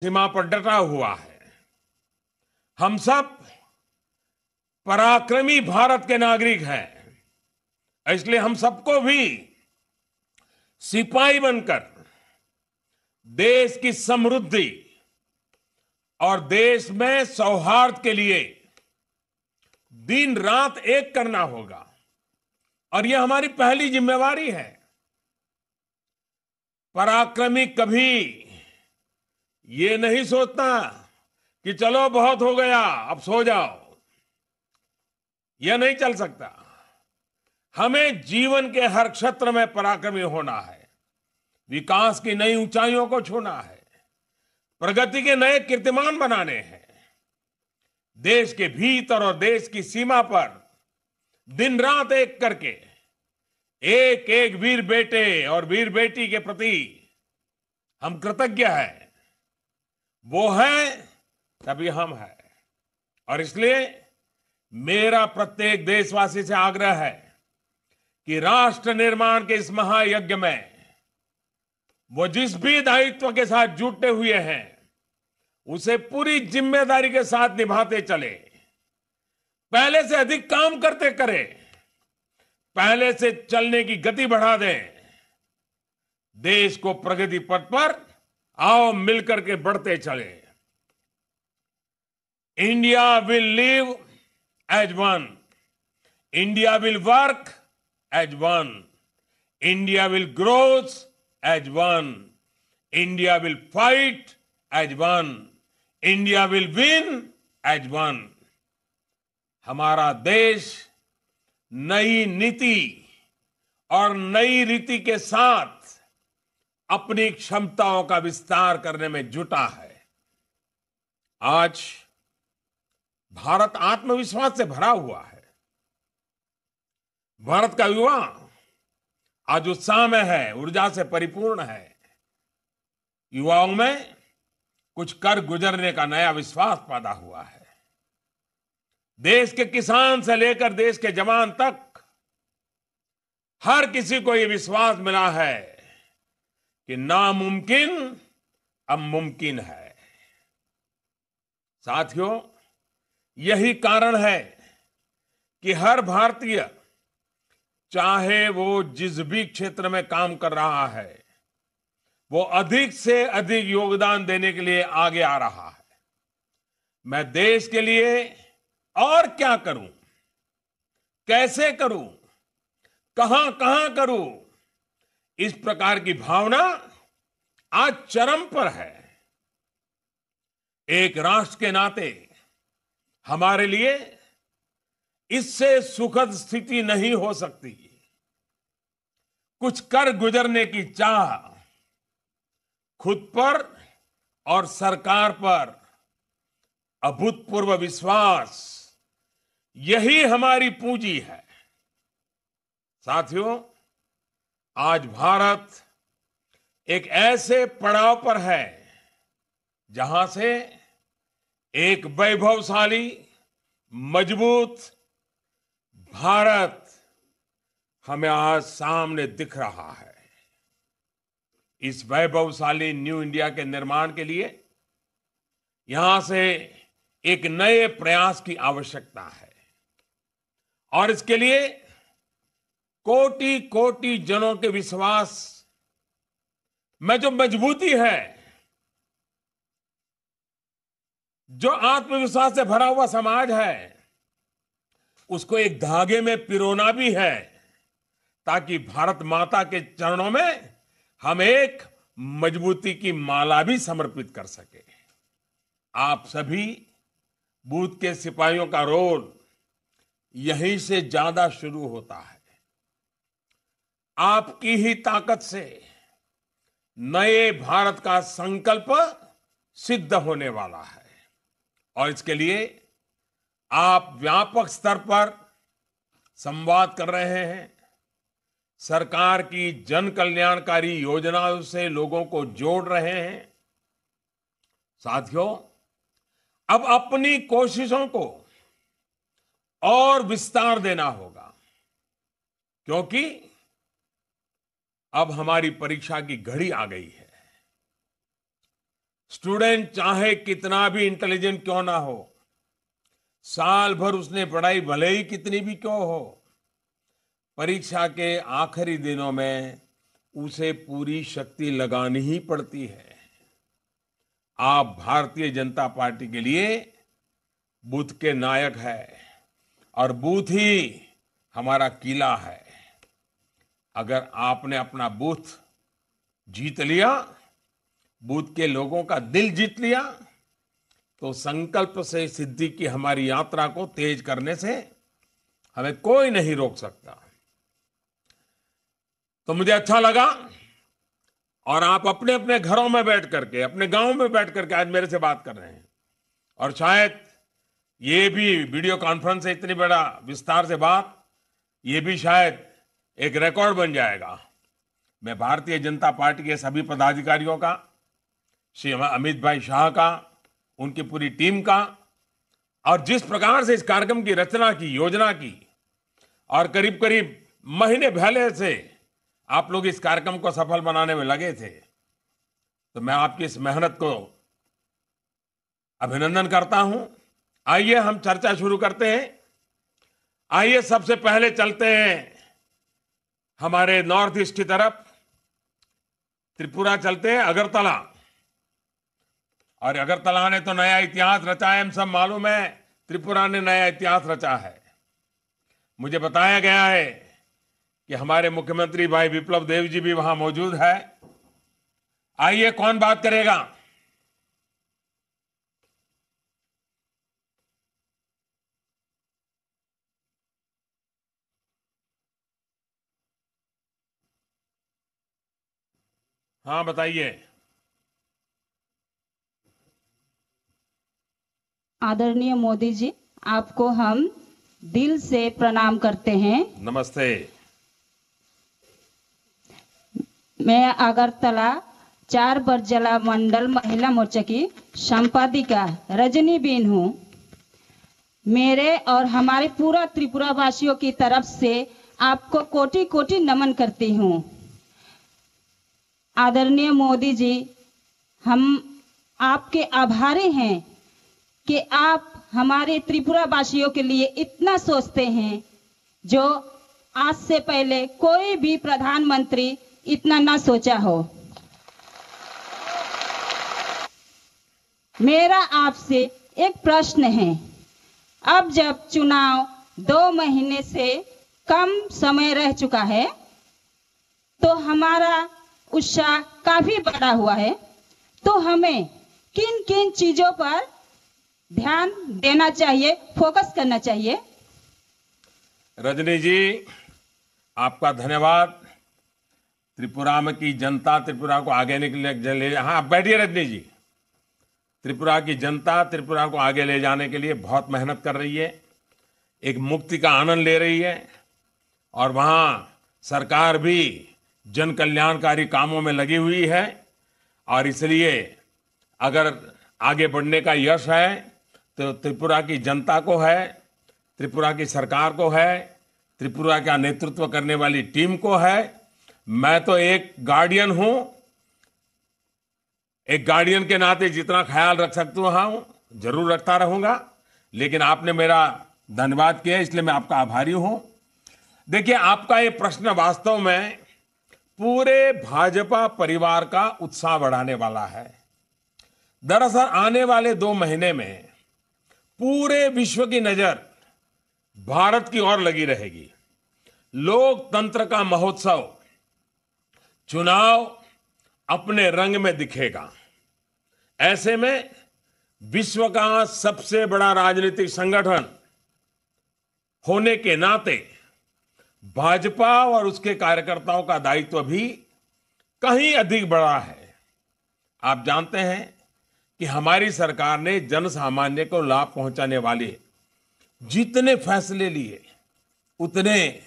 सीमा पर डटा हुआ है। हम सब पराक्रमी भारत के नागरिक हैं। इसलिए हम सबको भी सिपाही बनकर देश की समृद्धि और देश में सौहार्द के लिए दिन रात एक करना होगा और यह हमारी पहली जिम्मेवारी है। पराक्रमी कभी ये नहीं सोचता कि चलो बहुत हो गया अब सो जाओ। यह नहीं चल सकता। हमें जीवन के हर क्षेत्र में पराक्रमी होना है, विकास की नई ऊंचाइयों को छूना है, प्रगति के नए कीर्तिमान बनाने हैं। देश के भीतर और देश की सीमा पर दिन रात एक करके एक एक वीर बेटे और वीर बेटी के प्रति हम कृतज्ञ हैं। वो है तभी हम हैं। और इसलिए मेरा प्रत्येक देशवासी से आग्रह है कि राष्ट्र निर्माण के इस महायज्ञ में वो जिस भी दायित्व के साथ जुटे हुए हैं उसे पूरी जिम्मेदारी के साथ निभाते चले। पहले से अधिक काम करते करें, पहले से चलने की गति बढ़ा दें। देश को प्रगति पथ पर आओ मिलकर के बढ़ते चले। India will live as one, India will work as one, India will growth as one, India will fight as one, India will win as one. हमारा देश नई नीति और नई रीति के साथ अपनी क्षमताओं का विस्तार करने में जुटा है। आज भारत आत्मविश्वास से भरा हुआ है। भारत का युवा आज उत्साह में है, ऊर्जा से परिपूर्ण है। युवाओं में कुछ कर गुजरने का नया विश्वास पैदा हुआ है। देश के किसान से लेकर देश के जवान तक हर किसी को यह विश्वास मिला है कि नामुमकिन अब मुमकिन है। साथियों, यही कारण है कि हर भारतीय, चाहे वो जिस भी क्षेत्र में काम कर रहा है, वो अधिक से अधिक योगदान देने के लिए आगे आ रहा है। मैं देश के लिए और क्या करूं, कैसे करूं, कहां कहां करूं, इस प्रकार की भावना आज चरम पर है। एक राष्ट्र के नाते हमारे लिए इससे सुखद स्थिति नहीं हो सकती। कुछ कर गुजरने की चाह, खुद पर और सरकार पर अभूतपूर्व विश्वास, यही हमारी पूंजी है। साथियों, आज भारत एक ऐसे पड़ाव पर है जहां से एक वैभवशाली, मजबूत भारत हमें आज सामने दिख रहा है। इस वैभवशाली न्यू इंडिया के निर्माण के लिए यहां से एक नए प्रयास की आवश्यकता है और इसके लिए कोटि कोटि जनों के विश्वास में जो मजबूती है, जो आत्मविश्वास से भरा हुआ समाज है, उसको एक धागे में पिरोना भी है ताकि भारत माता के चरणों में हम एक मजबूती की माला भी समर्पित कर सके। आप सभी बूथ के सिपाहियों का रोल यहीं से ज्यादा शुरू होता है। आपकी ही ताकत से नए भारत का संकल्प सिद्ध होने वाला है और इसके लिए आप व्यापक स्तर पर संवाद कर रहे हैं, सरकार की जन कल्याणकारी योजनाओं से लोगों को जोड़ रहे हैं। साथियों, अब अपनी कोशिशों को और विस्तार देना होगा क्योंकि अब हमारी परीक्षा की घड़ी आ गई है। स्टूडेंट चाहे कितना भी इंटेलिजेंट क्यों ना हो, साल भर उसने पढ़ाई भले ही कितनी भी क्यों हो, परीक्षा के आखिरी दिनों में उसे पूरी शक्ति लगानी ही पड़ती है। आप भारतीय जनता पार्टी के लिए बूथ के नायक है और बूथ ही हमारा किला है। अगर आपने अपना बूथ जीत लिया, बूथ के लोगों का दिल जीत लिया, तो संकल्प से सिद्धि की हमारी यात्रा को तेज करने से हमें कोई नहीं रोक सकता। तो मुझे अच्छा लगा, और आप अपने अपने घरों में बैठ करके, अपने गांव में बैठ करके आज मेरे से बात कर रहे हैं, और शायद ये भी वीडियो कॉन्फ्रेंस से इतनी बड़ा विस्तार से बात, ये भी शायद एक रिकॉर्ड बन जाएगा। मैं भारतीय जनता पार्टी के सभी पदाधिकारियों का, श्री अमित भाई शाह का, उनकी पूरी टीम का, और जिस प्रकार से इस कार्यक्रम की रचना की, योजना की, और करीब करीब महीने पहले से आप लोग इस कार्यक्रम को सफल बनाने में लगे थे, तो मैं आपकी इस मेहनत को अभिनंदन करता हूं। आइए हम चर्चा शुरू करते हैं। आइए सबसे पहले चलते हैं हमारे नॉर्थ ईस्ट की तरफ, त्रिपुरा चलते हैं, अगरतला। और अगरतला ने तो नया इतिहास रचा है, हम सब मालूम है, त्रिपुरा ने नया इतिहास रचा है। मुझे बताया गया है कि हमारे मुख्यमंत्री भाई विप्लव देव जी भी वहां मौजूद है। आइए, कौन बात करेगा? हाँ, बताइए। आदरणीय मोदी जी, आपको हम दिल से प्रणाम करते हैं। नमस्ते। मैं अगरतला 4 बरजला मंडल महिला मोर्चा की संपादिका रजनी बेन हूँ। मेरे और हमारे पूरा त्रिपुरा वासियों की तरफ से आपको कोटि कोटि नमन करती हूँ। आदरणीय मोदी जी, हम आपके आभारी हैं कि आप हमारे त्रिपुरा वासियों के लिए इतना सोचते हैं, जो आज से पहले कोई भी प्रधानमंत्री इतना ना सोचा हो। मेरा आपसे एक प्रश्न है। अब जब चुनाव 2 महीने से कम समय रह चुका है, तो हमारा उत्साह काफी बढ़ा हुआ है, तो हमें किन किन चीजों पर ध्यान देना चाहिए, फोकस करना चाहिए? रजनी जी, आपका धन्यवाद। त्रिपुरा में की जनता त्रिपुरा को आगे ले, हाँ बैठिए रजनी जी। त्रिपुरा की जनता त्रिपुरा को आगे ले जाने के लिए बहुत मेहनत कर रही है, एक मुक्ति का आनंद ले रही है, और वहां सरकार भी जन कल्याणकारी कामों में लगी हुई है। और इसलिए अगर आगे बढ़ने का यश है तो त्रिपुरा की जनता को है, त्रिपुरा की सरकार को है, त्रिपुरा का नेतृत्व करने वाली टीम को है। मैं तो एक गार्डियन हूं, एक गार्डियन के नाते जितना ख्याल रख सकता हूं जरूर रखता रहूंगा। लेकिन आपने मेरा धन्यवाद किया, इसलिए मैं आपका आभारी हूं। देखिए, आपका ये प्रश्न वास्तव में पूरे भाजपा परिवार का उत्साह बढ़ाने वाला है। दरअसल आने वाले 2 महीने में पूरे विश्व की नजर भारत की ओर लगी रहेगी। लोकतंत्र का महोत्सव, चुनाव अपने रंग में दिखेगा। ऐसे में विश्व का सबसे बड़ा राजनीतिक संगठन होने के नाते भाजपा और उसके कार्यकर्ताओं का दायित्व भी कहीं अधिक बड़ा है। आप जानते हैं कि हमारी सरकार ने जन सामान्य को लाभ पहुंचाने वाले जितने फैसले लिए, उतने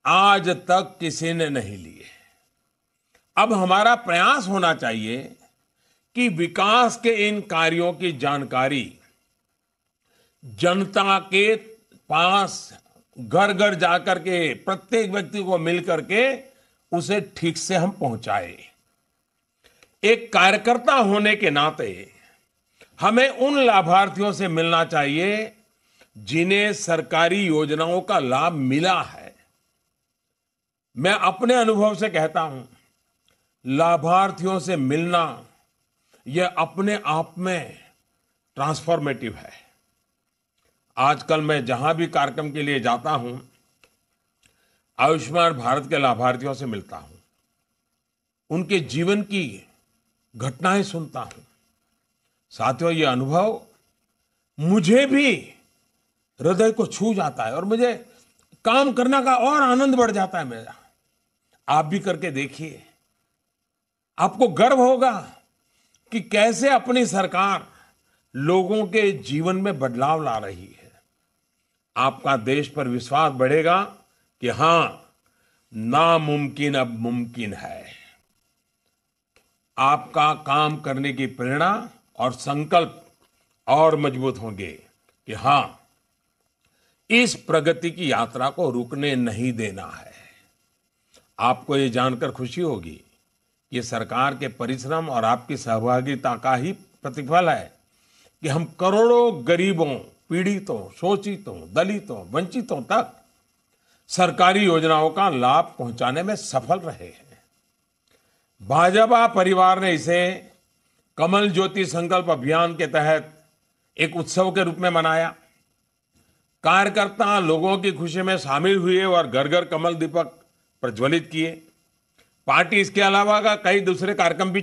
आज तक किसी ने नहीं लिए। अब हमारा प्रयास होना चाहिए कि विकास के इन कार्यों की जानकारी जनता के पास घर घर जाकर के प्रत्येक व्यक्ति को मिल करके उसे ठीक से हम पहुंचाए। एक कार्यकर्ता होने के नाते हमें उन लाभार्थियों से मिलना चाहिए जिन्हें सरकारी योजनाओं का लाभ मिला है। मैं अपने अनुभव से कहता हूं, लाभार्थियों से मिलना यह अपने आप में ट्रांसफॉर्मेटिव है। आजकल मैं जहां भी कार्यक्रम के लिए जाता हूं, आयुष्मान भारत के लाभार्थियों से मिलता हूं, उनके जीवन की घटनाएं सुनता हूं। साथियों, ये अनुभव मुझे भी हृदय को छू जाता है और मुझे काम करने का और आनंद बढ़ जाता है मेरा। आप भी करके देखिए, आपको गर्व होगा कि कैसे अपनी सरकार लोगों के जीवन में बदलाव ला रही है। आपका देश पर विश्वास बढ़ेगा कि हां, नामुमकिन अब मुमकिन है। आपका काम करने की प्रेरणा और संकल्प और मजबूत होंगे कि हां, इस प्रगति की यात्रा को रुकने नहीं देना है। आपको ये जानकर खुशी होगी, ये सरकार के परिश्रम और आपकी सहभागिता का ही प्रतिफल है कि हम करोड़ों गरीबों, पीड़ितों, शोषितों, दलितों, वंचितों तक सरकारी योजनाओं का लाभ पहुंचाने में सफल रहे हैं। भाजपा परिवार ने इसे कमल ज्योति संकल्प अभियान के तहत एक उत्सव के रूप में मनाया। कार्यकर्ता लोगों की खुशी में शामिल हुए और घर घर कमल दीपक प्रज्वलित किए। पार्टी इसके अलावा का कई दूसरे कार्यक्रम भी